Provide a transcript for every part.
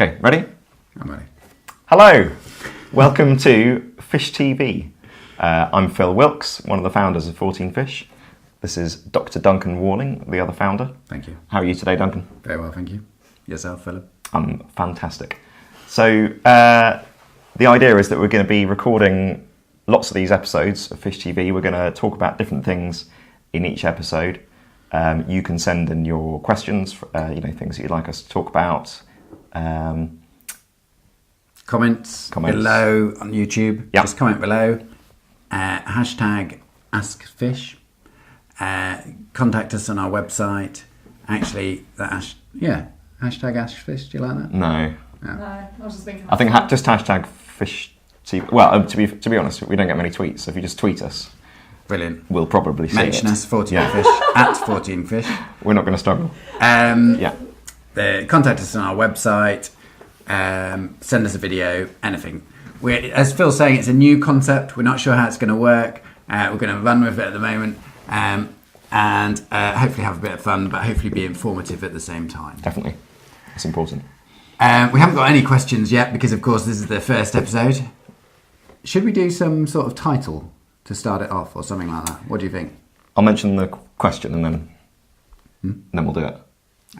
Okay, ready? I'm ready. Hello, welcome to Fish TV. I'm Phil Wilks, one of the founders of 14Fish. This is Dr. Duncan Warning, the other founder. Thank you. How are you today, Duncan? Very well, thank you. Yourself, Philip? I'm fantastic. So the idea is that we're going to be recording lots of these episodes of Fish TV. We're going to talk about different things in each episode. You can send in your questions, things that you'd like us to talk about. Comments below on YouTube. Yep. Just comment below. Hashtag AskFish. Contact us on our website. Actually, hashtag AskFish. Do you like that? No. No, I was just thinking. I think just hashtag Fish TV. Well, to be honest, we don't get many tweets. So if you just tweet us, Brilliant. we'll probably see Mention it. us, 14Fish, at 14Fish. We're not going to struggle. Contact us on our website. Send us a video, anything. As Phil's saying, it's a new concept. We're not sure how it's going to work. We're going to run with it at the moment. And hopefully have a bit of fun, but hopefully be informative at the same time. Definitely. It's important. We haven't got any questions yet because, of course, this is the first episode. Should we do some sort of title to start it off or something like that? What do you think? I'll mention the question and then we'll do it.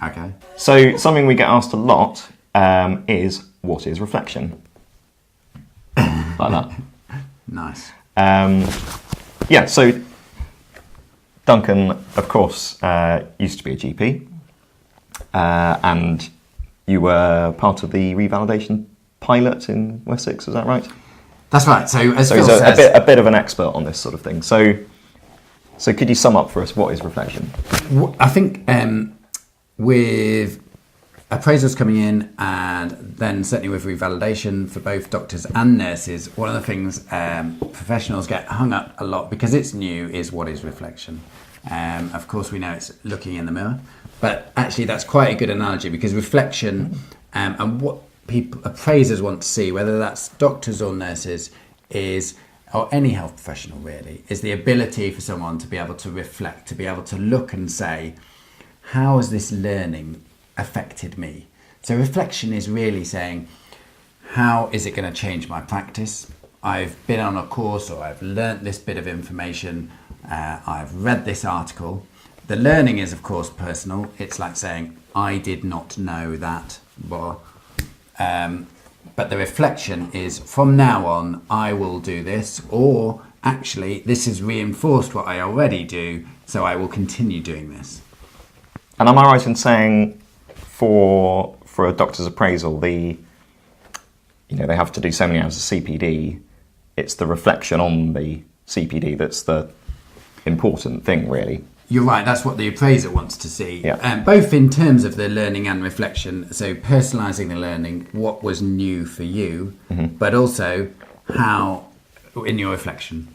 Okay. So something we get asked a lot is, what is reflection? Like that. Nice. So Duncan, of course, used to be a GP, and you were part of the Revalidation pilot in Wessex, is that right? That's right. So as Phil he's says, a bit of an expert on this sort of thing. So could you sum up for us what is reflection? I think with appraisals coming in, and then certainly with revalidation for both doctors and nurses, one of the things professionals get hung up a lot because it's new is what is reflection. Of course, we know it's looking in the mirror, but actually that's quite a good analogy because reflection and what appraisers want to see, whether that's doctors or nurses, or any health professional really, is the ability for someone to be able to reflect, to be able to look and say, how has this learning affected me? So reflection is really saying, how is it going to change my practice? I've been on a course, or I've learnt this bit of information, I've read this article. The learning is, of course, personal. It's like saying, I did not know that. But the reflection is, from now on, I will do this, or actually, this has reinforced what I already do, so I will continue doing this. And am I right in saying, for a doctor's appraisal, they have to do so many hours of CPD, it's the reflection on the CPD that's the important thing, really? You're right, that's what the appraiser wants to see. Yeah. Both in terms of the learning and reflection, so personalising the learning, what was new for you, but also how, in your reflection,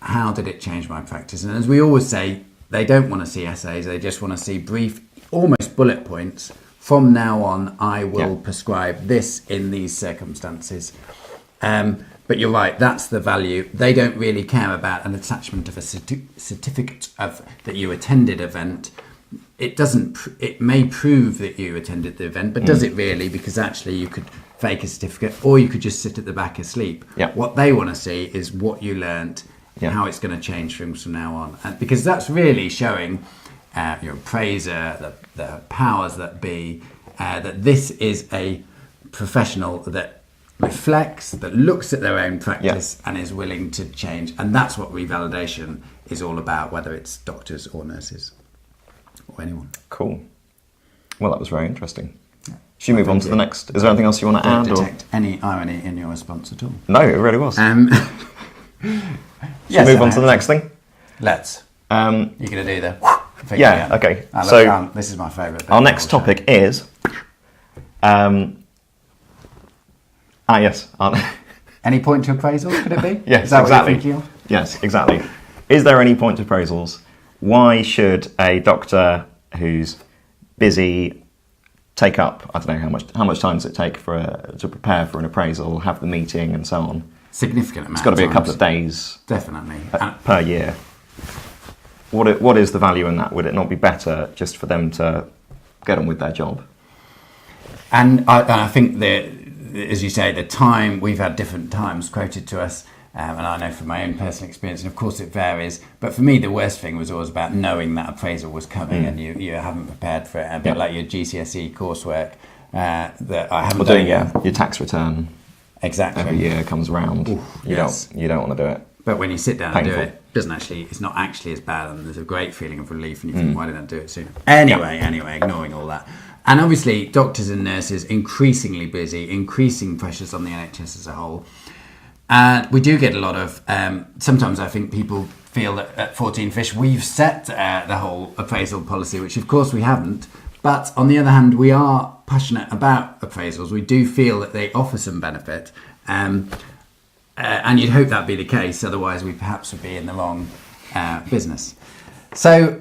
how did it change my practice? And as we always say, they don't want to see essays, they just want to see brief, almost bullet points. From now on, I will prescribe this in these circumstances. But you're right, that's the value. They don't really care about an attachment of a certificate of that you attended event. It may prove that you attended the event, but does it really? Because actually you could fake a certificate, or you could just sit at the back asleep. Yeah. What they want to see is what you learnt, how it's going to change things from now on. And because that's really showing your appraiser, the powers that be, that this is a professional that reflects, that looks at their own practice and is willing to change. And that's what revalidation is all about, whether it's doctors or nurses or anyone. Cool. Well, that was very interesting. Should we move on to the next? Is there anything else you want to add? Don't detect any irony in your response at all. No, it really was. Should we move on to the next thing? Let's. You're going to do the... Okay. So this is my favourite. Our next topic is... yes. Any point to appraisals, could it be? Yes, is that exactly. What you're thinking of? Yes, exactly. Is there any point to appraisals? Why should a doctor who's busy take up, I don't know, how much time does it take to prepare for an appraisal, have the meeting and so on? Significant amount. It's got to be a couple of days. Definitely. Per year. What is the value in that? Would it not be better just for them to get on with their job? And I think that, as you say, the time, we've had different times quoted to us, and I know from my own personal experience, and of course it varies, but for me the worst thing was always about knowing that appraisal was coming and you haven't prepared for it, a bit like your GCSE coursework that I haven't done. Your tax return exactly every year comes around. You don't want to do it. But when you sit down and do it, it's not actually as bad, and there's a great feeling of relief, and you think, why didn't I do it sooner? Anyway, ignoring all that. And obviously, doctors and nurses, increasingly busy, increasing pressures on the NHS as a whole. And we do get a lot of, sometimes I think people feel that at 14Fish we've set the whole appraisal policy, which of course we haven't. But on the other hand, we are passionate about appraisals. We do feel that they offer some benefit. And you'd hope that'd be the case, otherwise we perhaps would be in the wrong business. So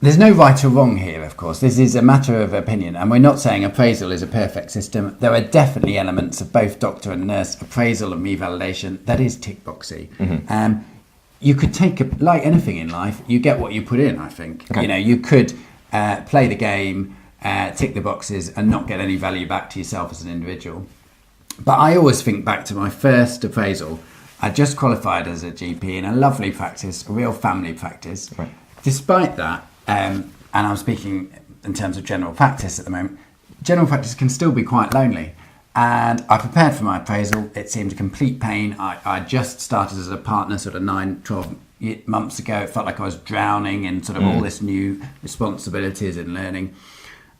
there's no right or wrong here, of course. This is a matter of opinion, and we're not saying appraisal is a perfect system. There are definitely elements of both doctor and nurse appraisal and revalidation that is tick boxy. You could take, like anything in life, you get what you put in, I think. Okay. You could play the game, tick the boxes, and not get any value back to yourself as an individual. But I always think back to my first appraisal. I just qualified as a GP in a lovely practice, a real family practice. Right. Despite that, and I'm speaking in terms of general practice at the moment, general practice can still be quite lonely. And I prepared for my appraisal. It seemed a complete pain. I just started as a partner sort of 9-12 months ago. It felt like I was drowning in sort of all this new responsibilities and learning.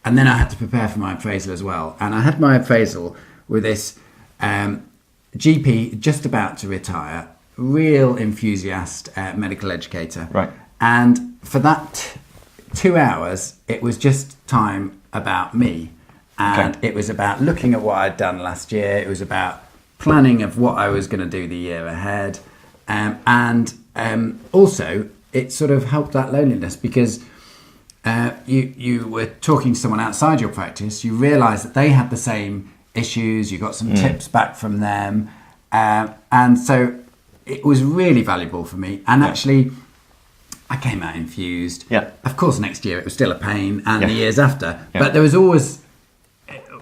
And then I had to prepare for my appraisal as well. And I had my appraisal with this GP just about to retire, real enthusiast medical educator. Right. And for that 2 hours, it was just time about me. And it was about looking at what I'd done last year. It was about planning of what I was going to do the year ahead. And also, it sort of helped that loneliness because you were talking to someone outside your practice. You realised that they had the same issues. You got some tips back from them. And so it was really valuable for me. And actually, I came out infused. Yeah. Of course, next year it was still a pain, and the years after. Yeah. But there was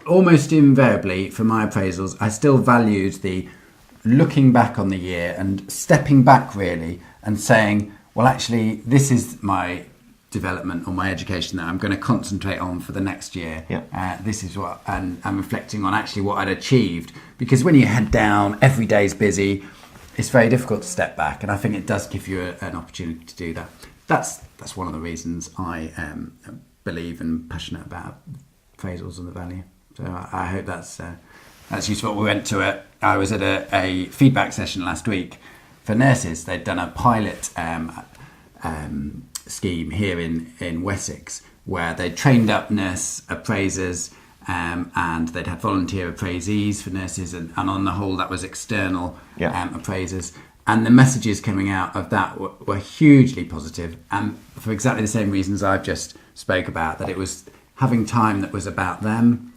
almost invariably, for my appraisals, I still valued the looking back on the year and stepping back really and saying, well, actually, this is my development or my education that I'm going to concentrate on for the next year. Yeah. This is what, and I'm reflecting on actually what I'd achieved. Because when you head down, every day's busy, it's very difficult to step back. And I think it does give you an opportunity to do that. That's one of the reasons I believe and passionate about appraisals and the value. So I hope that's useful. I was at a feedback session last week for nurses. They'd done a pilot scheme here in Wessex where they trained up nurse appraisers and they'd had volunteer appraisees for nurses, and on the whole that was external appraisers. And the messages coming out of that were hugely positive, and for exactly the same reasons I've just spoke about, that it was having time that was about them.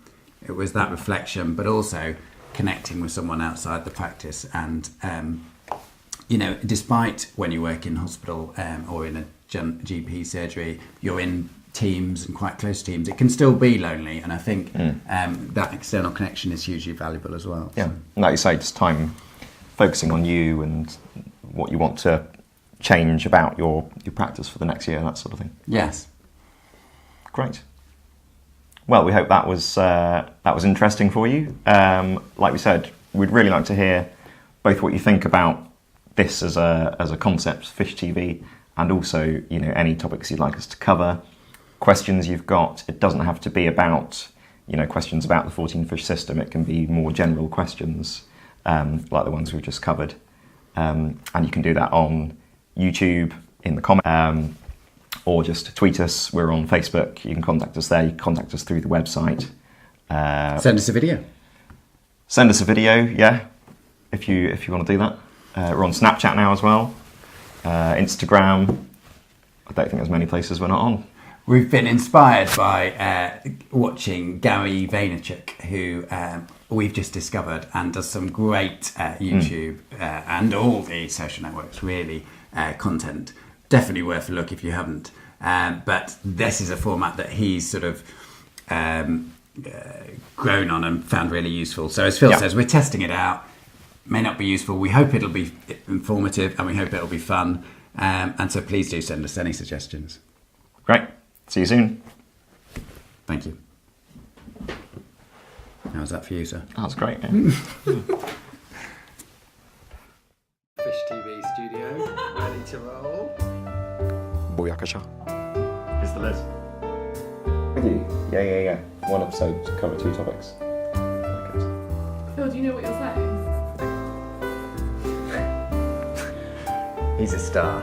It was that reflection, but also connecting with someone outside the practice. And, despite when you work in hospital or in a GP surgery, you're in teams and quite close teams, it can still be lonely. And I think that external connection is hugely valuable as well. Yeah, and like you say, just time focusing on you and what you want to change about your practice for the next year, that sort of thing. Yes. Great. Well, we hope that was interesting for you. Like we said, we'd really like to hear both what you think about this as a concept, Fish TV, and also any topics you'd like us to cover, questions you've got. It doesn't have to be about questions about the 14Fish system. It can be more general questions like the ones we've just covered, and you can do that on YouTube in the comments. Or just tweet us. We're on Facebook. You can contact us there. You can contact us through the website. Send us a video. Send us a video, yeah, if you want to do that. We're on Snapchat now as well. Instagram. I don't think there's many places we're not on. We've been inspired by watching Gary Vaynerchuk, who we've just discovered and does some great YouTube and all the social networks, really, content. Definitely worth a look if you haven't. But this is a format that he's sort of grown on and found really useful. So as Phil says, we're testing it out. May not be useful. We hope it'll be informative and we hope it'll be fun. And so please do send us any suggestions. Great. See you soon. Thank you. How's that for you, sir? That was great. Yeah. Fish TV studio, ready to roll. Booyakasha. Here's the list. With you? Yeah. One episode to cover 2 topics. Phil, do you know what you're saying? He's a star.